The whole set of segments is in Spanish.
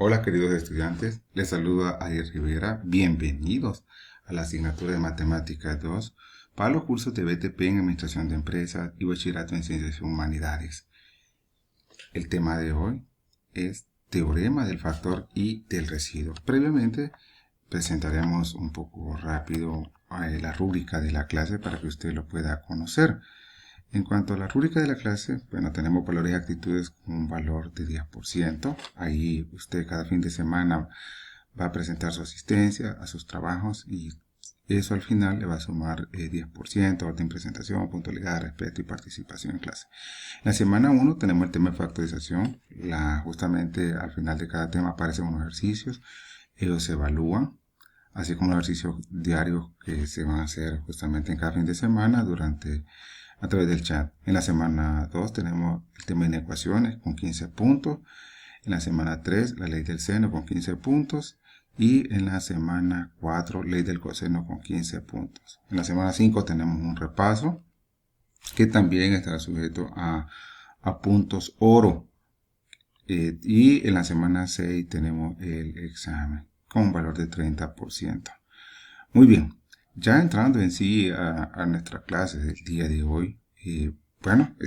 Hola queridos estudiantes, les saluda Ariel Rivera, bienvenidos a la asignatura de Matemáticas 2 para los cursos de BTP en Administración de Empresas y Bachillerato en Ciencias y Humanidades. El tema de hoy es Teorema del factor y del residuo. Previamente presentaremos un poco rápido la rúbrica de la clase para que usted lo pueda conocer. En cuanto a la rúbrica de la clase, bueno, tenemos valores y actitudes con un valor de 10%. Ahí usted cada fin de semana va a presentar su asistencia a sus trabajos y eso al final le va a sumar 10%, orden, presentación, puntualidad, respeto y participación en clase. En la semana 1 tenemos el tema de factorización. Justamente al final de cada tema aparecen unos ejercicios. Ellos se evalúan, así como los ejercicios diarios que se van a hacer justamente en cada fin de semana a través del chat. En la semana 2 tenemos el tema de ecuaciones con 15 puntos. En la semana 3 la ley del seno con 15 puntos. Y en la semana 4 ley del coseno con 15 puntos. En la semana 5 tenemos un repaso que también estará sujeto a puntos oro. Y en la semana 6 tenemos el examen con un valor de 30%. Muy bien. Ya entrando en sí a nuestra clase del día de hoy,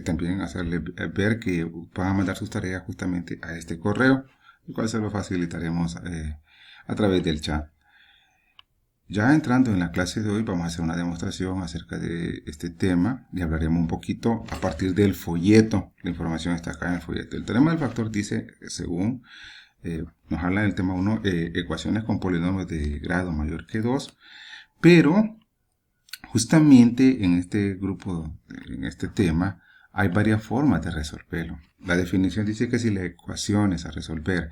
también hacerle ver que van a mandar sus tareas justamente a este correo, el cual se lo facilitaremos a través del chat. Ya entrando en la clase de hoy vamos a hacer una demostración acerca de este tema y hablaremos un poquito a partir del folleto. La información está acá en el folleto. El teorema del factor dice, según nos habla en el tema 1, ecuaciones con polinomios de grado mayor que 2, pero justamente en este grupo, en este tema, hay varias formas de resolverlo. La definición dice que si las ecuaciones a resolver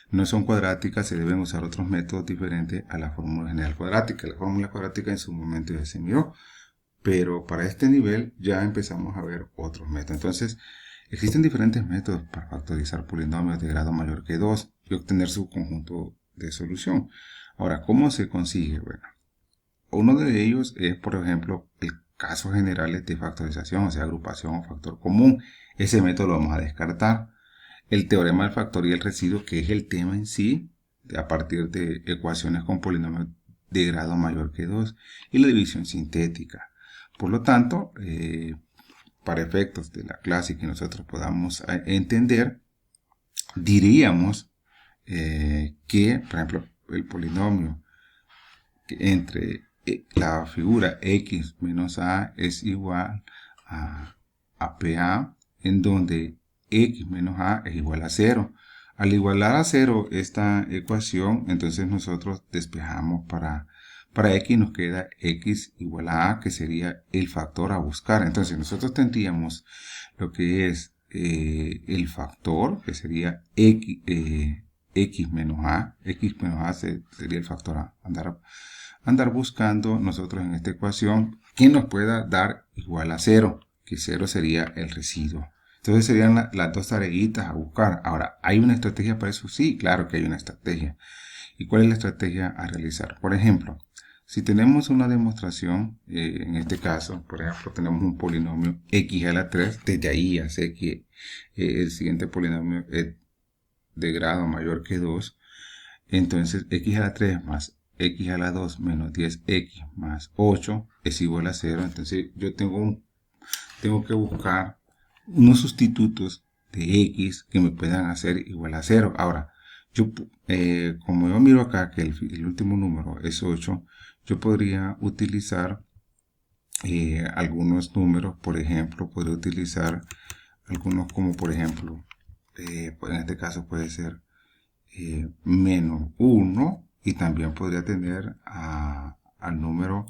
no son cuadráticas, se deben usar otros métodos diferentes a la fórmula general cuadrática. La fórmula cuadrática en su momento ya se miró, pero para este nivel ya empezamos a ver otros métodos. Entonces, existen diferentes métodos para factorizar polinomios de grado mayor que 2 y obtener su conjunto de solución. Ahora, ¿cómo se consigue? Bueno, uno de ellos es, por ejemplo, el caso general de factorización, o sea, agrupación o factor común. Ese método lo vamos a descartar. El teorema del factor y el residuo, que es el tema en sí, a partir de ecuaciones con polinomios de grado mayor que 2, y la división sintética. Por lo tanto, para efectos de la clase que nosotros podamos entender, diríamos que, por ejemplo, el polinomio entre la figura x menos a es igual a PA, en donde x menos a es igual a 0. Al igualar a 0 esta ecuación, entonces nosotros despejamos para x, nos queda x igual a, que sería el factor a buscar. Entonces nosotros tendríamos lo que es el factor, que sería x menos a. X menos a sería el factor a andar buscando nosotros en esta ecuación que nos pueda dar igual a 0, que 0 sería el residuo. Entonces serían las dos tareitas a buscar. Ahora, ¿hay una estrategia para eso? Sí, claro que hay una estrategia. ¿Y cuál es la estrategia a realizar? Por ejemplo, si tenemos una demostración, en este caso, por ejemplo, tenemos un polinomio x a la 3, desde ahí ya sé que el siguiente polinomio es de grado mayor que 2, entonces x a la 3 más x a la 2 menos 10x más 8 es igual a 0. Entonces yo tengo que buscar unos sustitutos de x que me puedan hacer igual a 0. Ahora, como yo miro acá que el último número es 8, yo podría utilizar algunos números. Por ejemplo, podría utilizar algunos como por ejemplo, en este caso puede ser menos 1, y también podría tener al número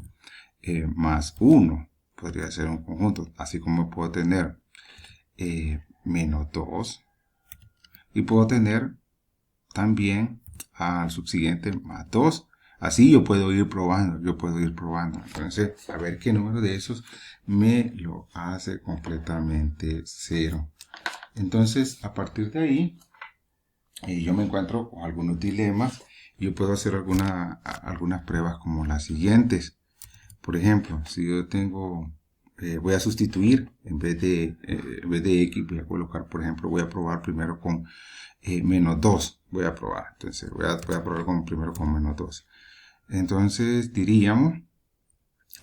más 1. Podría ser un conjunto, así como puedo tener menos 2, y puedo tener también al subsiguiente más 2. Así yo puedo ir probando, Entonces, a ver qué número de esos me lo hace completamente 0. Entonces, a partir de ahí, yo me encuentro con algunos dilemas. Yo puedo hacer algunas pruebas como las siguientes. Por ejemplo, si yo voy a sustituir, en vez de x, voy a colocar, por ejemplo, voy a probar primero con menos 2. voy a probar. Entonces voy a probar primero con menos 2. Entonces diríamos,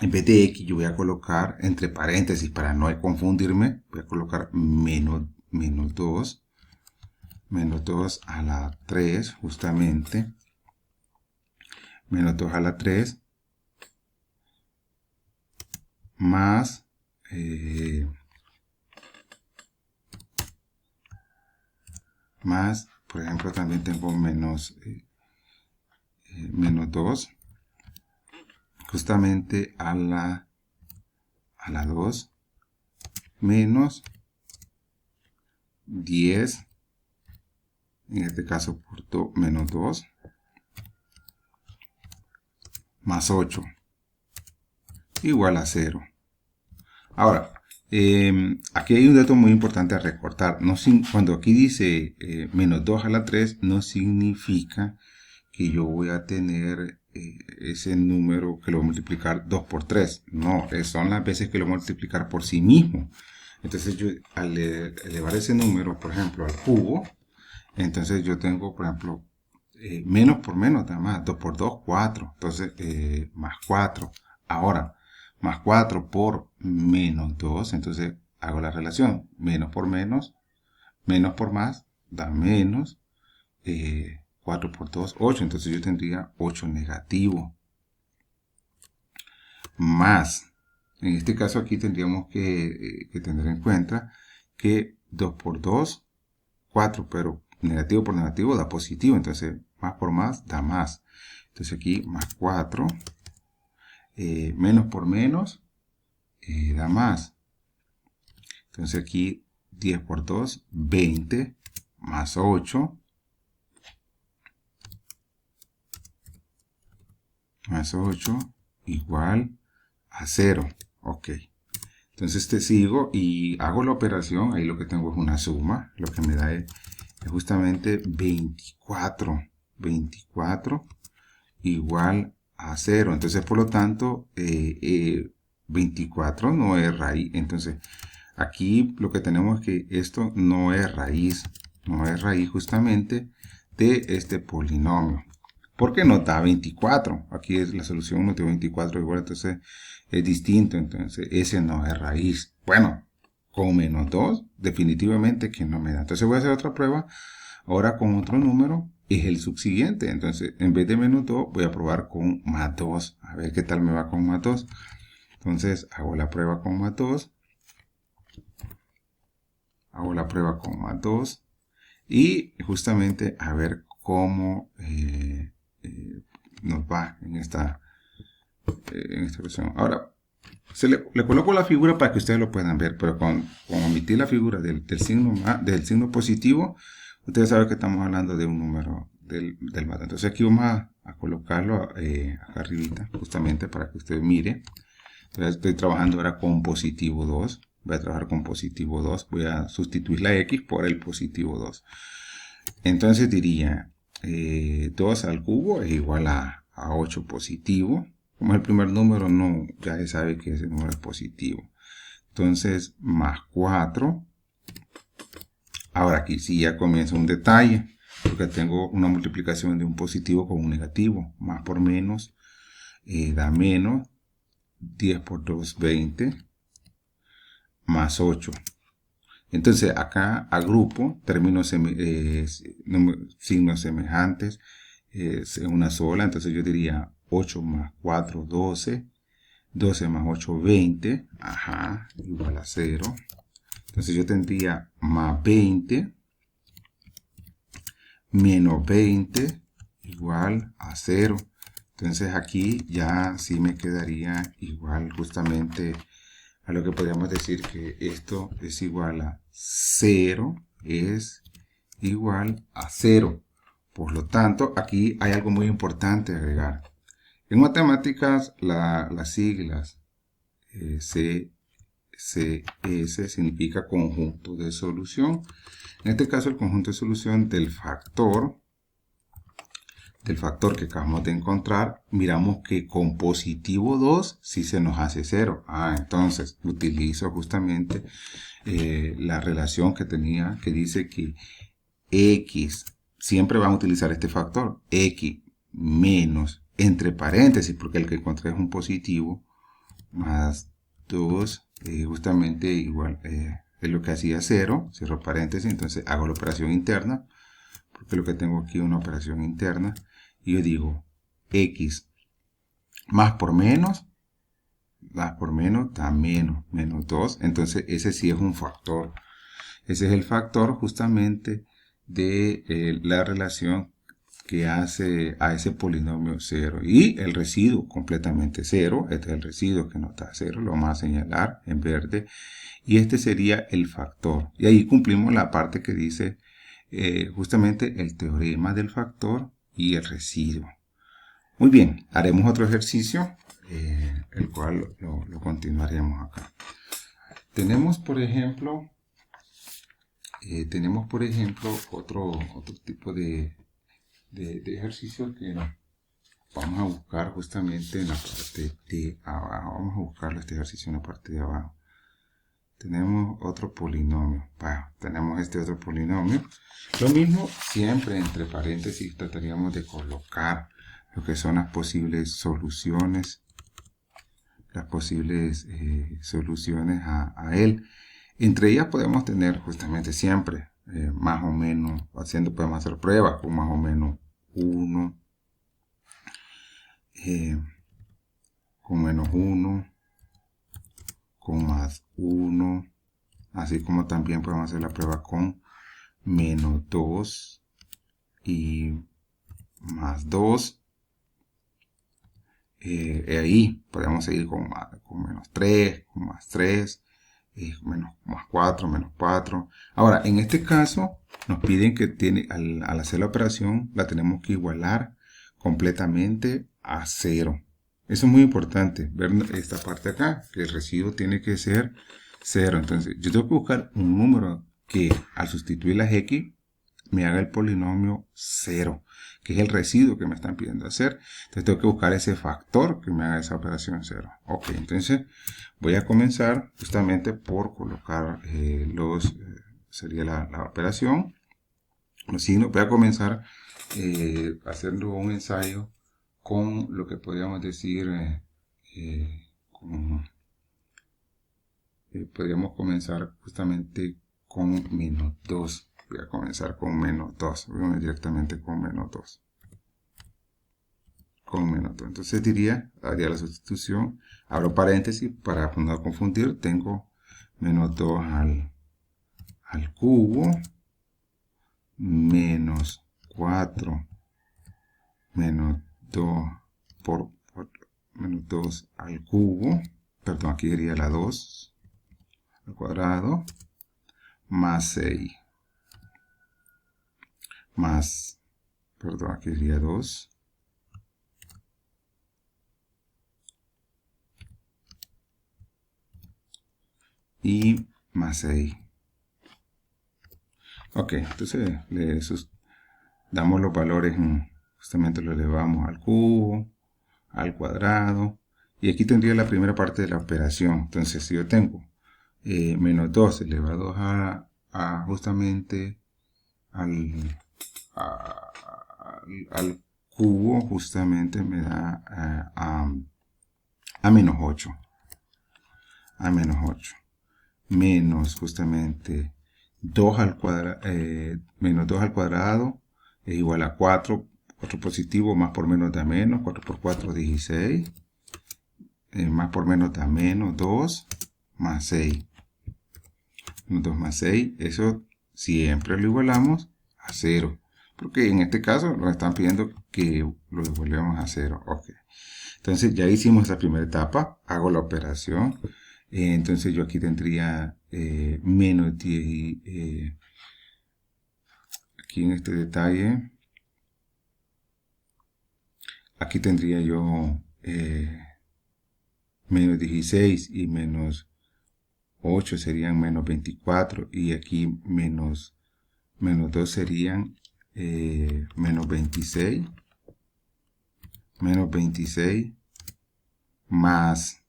en vez de X yo voy a colocar entre paréntesis para no confundirme, voy a colocar menos 2. Menos 2 a la 3 justamente. Menos 2 a la 3. Más por ejemplo, también tengo menos 2 justamente a la 2 menos 10, en este caso por menos 2 más 8 igual a 0. Ahora, aquí hay un dato muy importante a recordar. Cuando aquí dice menos 2 a la 3, no significa que yo voy a tener ese número que lo voy a multiplicar 2 por 3. No, son las veces que lo voy a multiplicar por sí mismo. Entonces yo al elevar ese número, por ejemplo, al cubo, entonces yo tengo, por ejemplo, menos por menos, nada más, 2 por 2, 4. Entonces, más 4. Ahora, más 4 por menos 2, entonces hago la relación. Menos por menos por más, da menos. 4 por 2, 8. Entonces yo tendría 8 negativo. Más, en este caso aquí tendríamos que tener en cuenta que 2 por 2, 4, pero negativo por negativo da positivo. Entonces más por más da más. Entonces aquí más 4. Menos por menos da más. Entonces aquí 10 por 2, 20, más 8. Más 8 igual a 0. Ok. Entonces te sigo y hago la operación. Ahí lo que tengo es una suma. Lo que me da es justamente 24. 24 igual a 0. Entonces, por lo tanto, 24 no es raíz. Entonces, aquí lo que tenemos es que esto no es raíz. No es raíz justamente de este polinomio. Porque no da 24. Aquí es la solución no tiene 24 igual, entonces es distinto. Entonces, ese no es raíz. Bueno, con menos 2, definitivamente que no me da. Entonces voy a hacer otra prueba. Ahora con otro número es el subsiguiente. Entonces, en vez de menos 2, voy a probar con más 2. A ver qué tal me va con más 2. Entonces, hago la prueba con más 2. Hago la prueba con más 2. Y justamente a ver cómo nos va en esta versión. Ahora, le coloco la figura para que ustedes lo puedan ver, pero con omitir la figura del signo positivo, ustedes saben que estamos hablando de un número del más. Entonces aquí vamos a colocarlo acá arribita, justamente para que usted mire. Entonces estoy trabajando ahora con positivo 2. Voy a trabajar con positivo 2. Voy a sustituir la X por el positivo 2. Entonces diría 2 al cubo es igual a 8 positivo. Como es el primer número, no, ya se sabe que ese número es positivo. Entonces, más 4. Ahora aquí sí ya comienza un detalle, porque tengo una multiplicación de un positivo con un negativo. Más por menos da menos. 10 por 2, 20. Más 8. Entonces acá agrupo términos signos semejantes en una sola. Entonces yo diría 8 más 4, 12. 12 más 8, 20. Ajá, igual a 0. Entonces yo tendría más 20 menos 20 igual a 0. Entonces aquí ya sí me quedaría igual justamente a lo que podríamos decir que esto es igual a 0, es igual a 0. Por lo tanto, aquí hay algo muy importante agregar. En matemáticas, las siglas CSS significa conjunto de solución. En este caso, el conjunto de solución del factor que acabamos de encontrar, miramos que con positivo 2 sí se nos hace 0. Entonces utilizo justamente la relación que tenía, que dice que x siempre van a utilizar este factor, x menos, entre paréntesis, porque el que encontré es un positivo, más 2, justamente igual, es lo que hacía 0, cierro paréntesis, entonces hago la operación interna, porque lo que tengo aquí es una operación interna, y yo digo, x más por menos da menos 2, entonces ese sí es un factor. Ese es el factor justamente de la relación que hace a ese polinomio 0. Y el residuo completamente 0. Este es el residuo que no está 0. Lo vamos a señalar en verde. Y este sería el factor. Y ahí cumplimos la parte que dice justamente el teorema del factor y el residuo. Muy bien, haremos otro ejercicio, el cual lo continuaremos acá. Tenemos, por ejemplo, otro tipo de ejercicio que vamos a buscar justamente en la parte de abajo. Vamos a buscarlo este ejercicio en la parte de abajo. Tenemos otro polinomio. Tenemos este otro polinomio. Lo mismo, siempre entre paréntesis trataríamos de colocar lo que son las posibles soluciones. A él. Entre ellas podemos tener justamente siempre más o menos, podemos hacer pruebas con más o menos 1, con menos 1, con más 1, así como también podemos hacer la prueba con menos 2 y más 2. Ahí podemos seguir con menos 3, con más 3, más 4, menos 4. Ahora, en este caso, nos piden que al hacer la operación, la tenemos que igualar completamente a 0. Eso es muy importante, ver esta parte acá, que el residuo tiene que ser 0. Entonces, yo tengo que buscar un número que al sustituir las x me haga el polinomio 0, que es el residuo que me están pidiendo hacer. Entonces tengo que buscar ese factor que me haga esa operación 0. Ok, entonces voy a comenzar justamente por colocar sería la operación, los signos. Voy a comenzar haciendo un ensayo con lo que podríamos decir, podríamos comenzar justamente con menos 2. Voy a comenzar con menos 2. Voy directamente con menos 2. Con menos 2. Entonces haría la sustitución. Abro paréntesis para no confundir. Tengo menos 2 al cubo. Menos 4. Menos 2 por menos 2 al cubo. Perdón, aquí sería la 2 al cuadrado. Más 6. Aquí sería 2. Y más 6. Ok, entonces damos los valores, justamente lo elevamos al cubo, al cuadrado. Y aquí tendría la primera parte de la operación. Entonces, si yo tengo menos 2 elevado justamente al cubo, justamente me da a menos 8. A menos 8. Menos justamente 2 al cuadrado, menos 2 al cuadrado es igual a 4. 4 positivo, más por menos da menos. 4 por 4, 16. Más por menos da menos 2, más 6. 2 más 6, eso siempre lo igualamos a 0. Porque en este caso nos están pidiendo que lo devolvemos a 0. Ok. Entonces ya hicimos esa primera etapa. Hago la operación. Entonces yo aquí tendría menos 10. Aquí en este detalle. Aquí tendría yo menos 16 y menos 8 serían menos 24. Y aquí menos 2 serían menos 26. Menos 26 más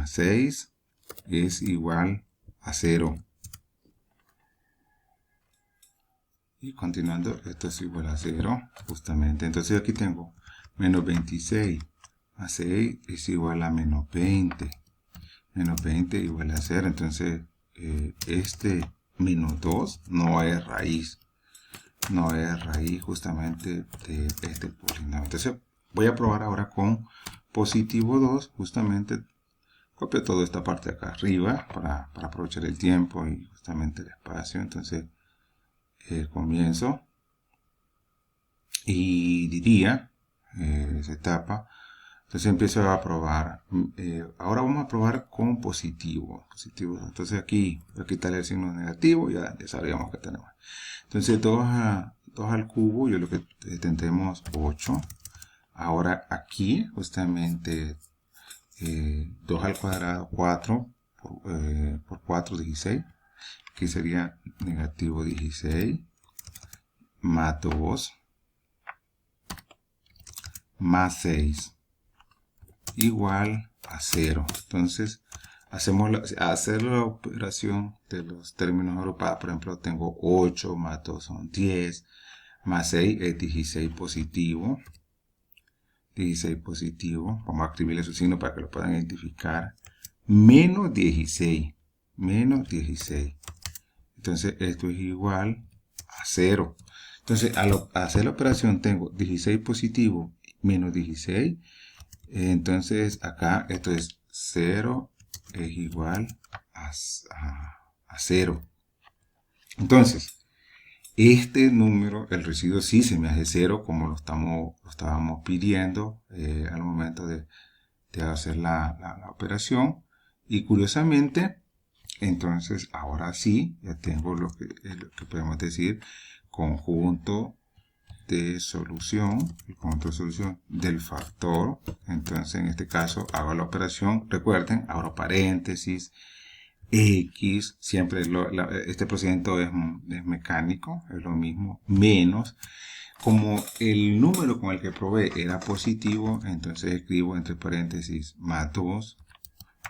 6 es igual a 0. Y continuando, esto es igual a 0, justamente. Entonces aquí tengo menos 26 más 6 es igual a menos 20. Menos 20 igual a 0. Entonces, este menos 2 no es raíz. No es raíz justamente de este polinomio. Entonces, voy a probar ahora con positivo 2. Justamente, copio toda esta parte de acá arriba para aprovechar el tiempo y justamente el espacio. Entonces, comienzo y diría, esa etapa, entonces empiezo a probar. Ahora vamos a probar con positivo. Entonces aquí voy a quitarle el signo negativo y ya sabríamos que tenemos. Entonces 2 al cubo, yo lo que tendremos 8. Ahora aquí justamente 2 al cuadrado, 4 por 4, 16. Aquí sería negativo 16 más 2 más 6 igual a 0. Entonces, hacer la operación de los términos agrupados. Por ejemplo, tengo 8 más 2 son 10, más 6 es 16 positivo. 16 positivo. Vamos a escribirle su signo para que lo puedan identificar. Menos 16. Menos 16. Entonces, esto es igual a 0. Entonces, al hacer la operación tengo 16 positivo menos 16. Entonces acá esto es 0 es igual a 0. Entonces, este número, el residuo sí se me hace 0 como lo estábamos pidiendo al momento de hacer la operación. Y curiosamente, entonces ahora sí, ya tengo lo que podemos decir conjunto de solución, el conjunto de solución del factor. Entonces en este caso hago la operación, recuerden, abro paréntesis, x, siempre este procedimiento es mecánico, es lo mismo, menos, como el número con el que probé era positivo, entonces escribo entre paréntesis más 2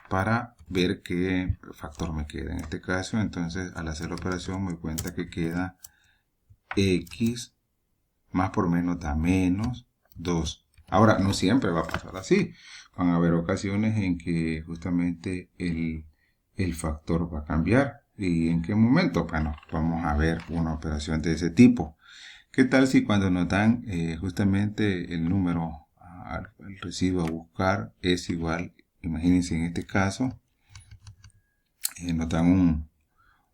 para ver qué factor me queda. En este caso, entonces al hacer la operación me doy cuenta que queda x más por menos da menos 2. Ahora, no siempre va a pasar así. Van a haber ocasiones en que justamente el factor va a cambiar. ¿Y en qué momento? Bueno, vamos a ver una operación de ese tipo. ¿Qué tal si cuando nos dan justamente el número al residuo a buscar es igual? Imagínense en este caso, nos dan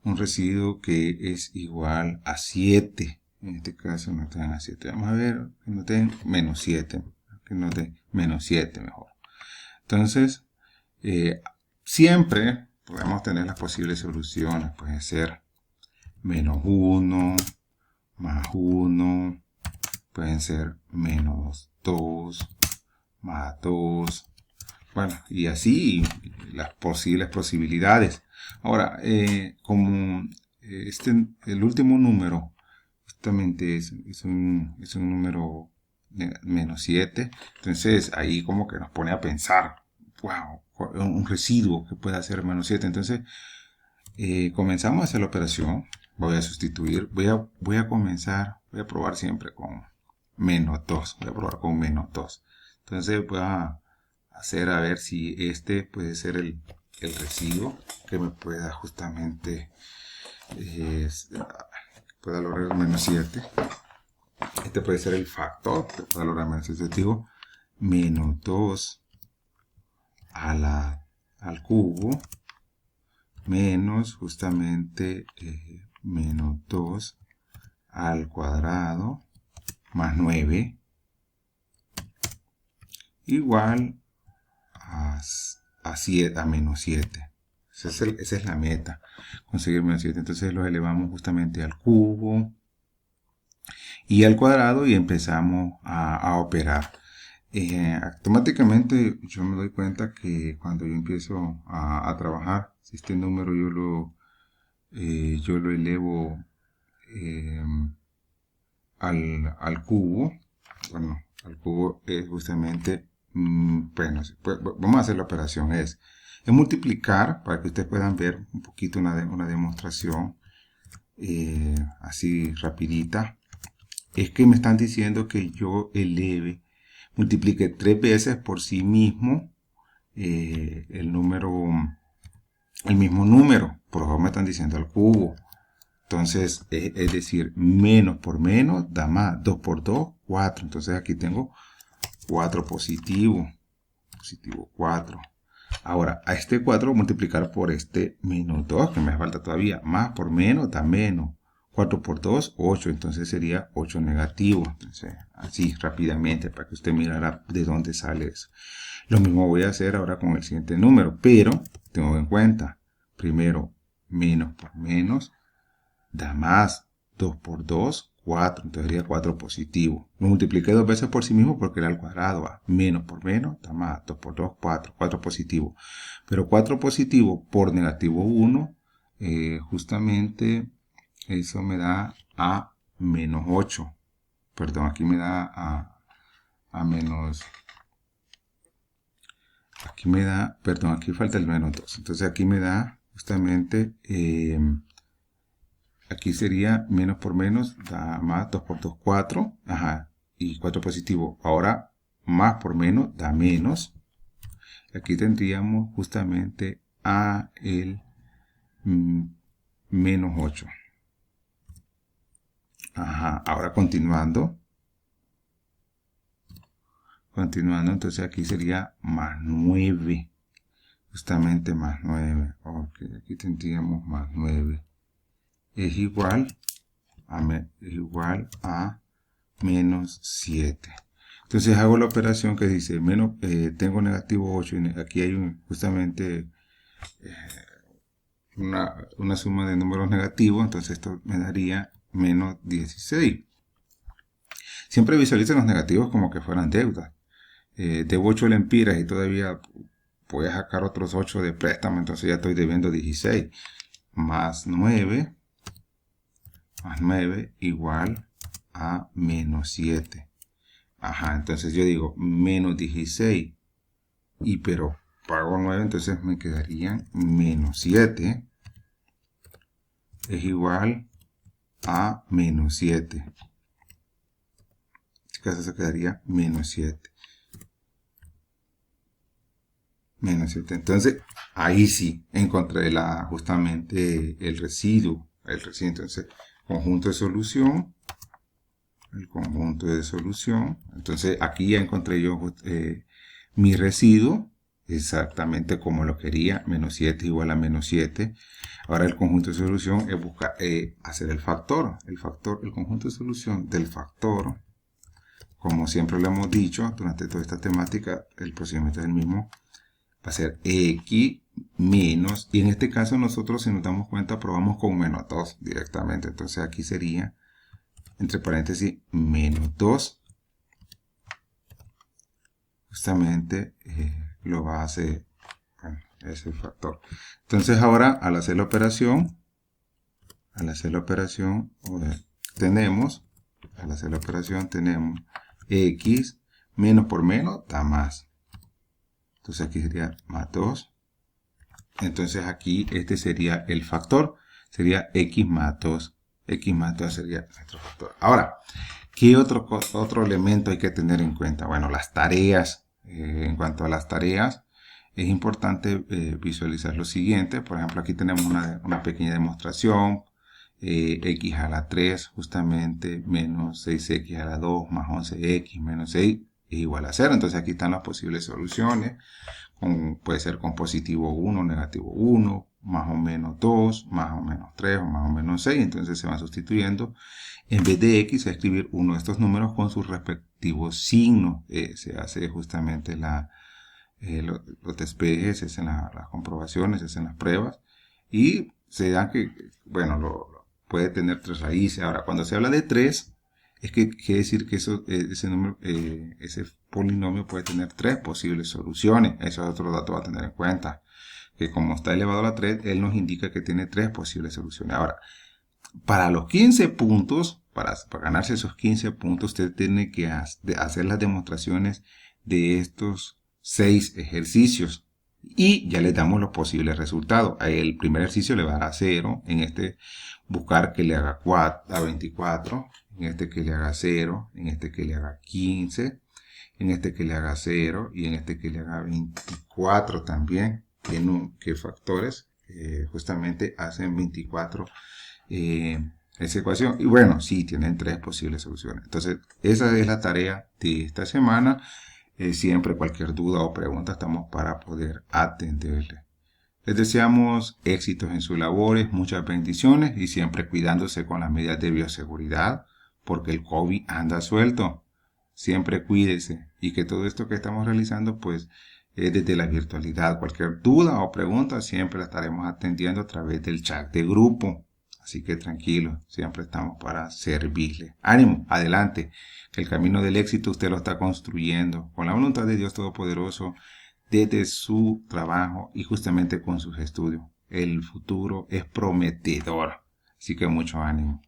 un residuo que es igual a 7. En este caso nos dan a 7. Vamos a ver que nos den menos 7. Que nos den menos 7 mejor. Entonces, siempre podemos tener las posibles soluciones. Puede ser menos 1, más 1. Pueden ser menos 2, más 2. Bueno, y así las posibles posibilidades. Ahora, como el último número justamente es un número menos 7, entonces ahí como que nos pone a pensar, wow, un residuo que pueda ser menos 7. Entonces, comenzamos a hacer la operación. Voy a sustituir, voy a probar siempre con menos 2. Voy a probar con menos 2. Entonces voy a hacer a ver si este puede ser el residuo que me pueda justamente pueda lograr menos 7. Este puede ser el factor que pueda lograr menos 7. Digo menos 2 al cubo menos justamente menos 2 al cuadrado más 9 igual a menos 7. Esa es la meta, conseguir menos 7. Entonces lo elevamos justamente al cubo y al cuadrado y empezamos a operar. Automáticamente yo me doy cuenta que cuando yo empiezo a trabajar, si este número yo lo elevo al cubo, bueno, al cubo es justamente, bueno, pues, vamos a hacer la operación, es multiplicar, para que ustedes puedan ver un poquito una demostración. así rapidita, es que me están diciendo que yo multiplique 3 veces por sí mismo el mismo número. Por favor, me están diciendo al cubo. Entonces, es decir, menos por menos da más. 2 por 2, 4. Entonces aquí tengo 4 positivo. Positivo 4. Ahora, a este 4 multiplicar por este menos 2, que me falta todavía. Más por menos da menos. 4 por 2, 8. Entonces sería 8 negativo. Entonces, así rápidamente para que usted mirara de dónde sale eso. Lo mismo voy a hacer ahora con el siguiente número. Pero, tengo en cuenta, primero, menos por menos da más. 2 por 2, 4. Entonces sería 4 positivo. Lo multipliqué 2 veces por sí mismo porque era al cuadrado. ¿Va? Menos por menos da más. 2 por 2, 4. 4 positivo. Pero 4 positivo por negativo 1, justamente eso me da a menos 8. Perdón, aquí me da a menos... Aquí me da, perdón, aquí falta el menos 2. Entonces aquí me da justamente... aquí sería menos por menos, da más, 2 por 2, 4, ajá, y 4 positivo. Ahora, más por menos, da menos. Aquí tendríamos justamente a el menos 8. Ajá, ahora continuando, entonces aquí sería más 9. Justamente más 9. Ok, aquí tendríamos más 9. Es igual a menos 7. Entonces hago la operación que dice, tengo negativo 8 y aquí hay justamente una suma de números negativos, entonces esto me daría menos 16. Siempre visualicen los negativos como que fueran deudas. Debo 8 lempiras y todavía voy a sacar otros 8 de préstamo, entonces ya estoy debiendo 16. Más 9 igual a menos 7. Ajá, entonces yo digo menos 16. Pero pago 9, entonces me quedarían menos 7. Es igual a menos 7. En este caso se quedaría menos 7. Menos 7. Entonces, ahí sí encontré justamente el residuo. Entonces, conjunto de solución. El conjunto de solución. Entonces, aquí ya encontré yo mi residuo. Exactamente como lo quería. Menos 7 igual a menos 7. Ahora el conjunto de solución es buscar, hacer el factor. El conjunto de solución del factor. Como siempre lo hemos dicho durante toda esta temática, el procedimiento es el mismo. Va a ser x menos, y en este caso nosotros, si nos damos cuenta, probamos con menos 2 directamente. Entonces aquí sería, entre paréntesis, menos 2. Justamente lo va a hacer, bueno, es el factor. Entonces ahora, al hacer la operación, tenemos x menos por menos da más. Entonces aquí sería más 2. Entonces aquí este sería el factor. Sería x más 2. X más 2 sería nuestro factor. Ahora, ¿qué otro elemento hay que tener en cuenta? Bueno, las tareas. En cuanto a las tareas, es importante visualizar lo siguiente. Por ejemplo, aquí tenemos una pequeña demostración. X a la 3 justamente menos 6x a la 2 más 11x menos 6 es igual a 0. Entonces aquí están las posibles soluciones. Puede ser con positivo 1, negativo 1, más o menos 2, más o menos 3 o más o menos 6. Entonces se van sustituyendo. En vez de x, a escribir uno de estos números con sus respectivos signos. Se hace justamente los despejes, se hacen las comprobaciones, se hacen las pruebas. Y se dan que, bueno, puede tener 3 raíces. Ahora, cuando se habla de 3, es que quiere decir que ese polinomio puede tener 3 posibles soluciones. Eso es otro dato a tener en cuenta. Que como está elevado a la 3, él nos indica que tiene 3 posibles soluciones. Ahora, para los 15 puntos, para ganarse esos 15 puntos, usted tiene que hacer las demostraciones de estos 6 ejercicios. y ya le damos los posibles resultados. El primer ejercicio le va a dar a 0, en este buscar que le haga 4 a 24, en este que le haga 0, en este que le haga 15, en este que le haga 0 y en este que le haga 24 también, que factores justamente hacen 24 esa ecuación. Y bueno, sí, tienen 3 posibles soluciones. Entonces, esa es la tarea de esta semana. Siempre cualquier duda o pregunta estamos para poder atenderle. Les deseamos éxitos en sus labores, muchas bendiciones y siempre cuidándose con las medidas de bioseguridad porque el COVID anda suelto. Siempre cuídese y que todo esto que estamos realizando pues es desde la virtualidad. Cualquier duda o pregunta siempre la estaremos atendiendo a través del chat de grupo. Así que tranquilo, siempre estamos para servirle. Ánimo, adelante, que el camino del éxito usted lo está construyendo con la voluntad de Dios Todopoderoso desde su trabajo y justamente con sus estudios. El futuro es prometedor, así que mucho ánimo.